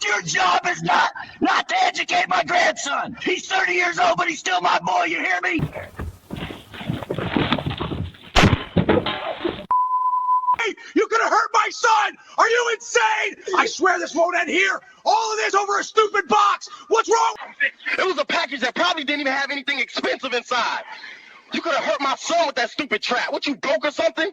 Your job is not to educate my grandson. He's 30 years old, but he's still my boy. You hear me? Hey, you could have hurt my son! Are you insane? I swear this won't end here. All of this over a stupid box. What's wrong? It was a package that probably didn't even have anything expensive inside. You could have hurt my son with that stupid trap. What, you broke or something?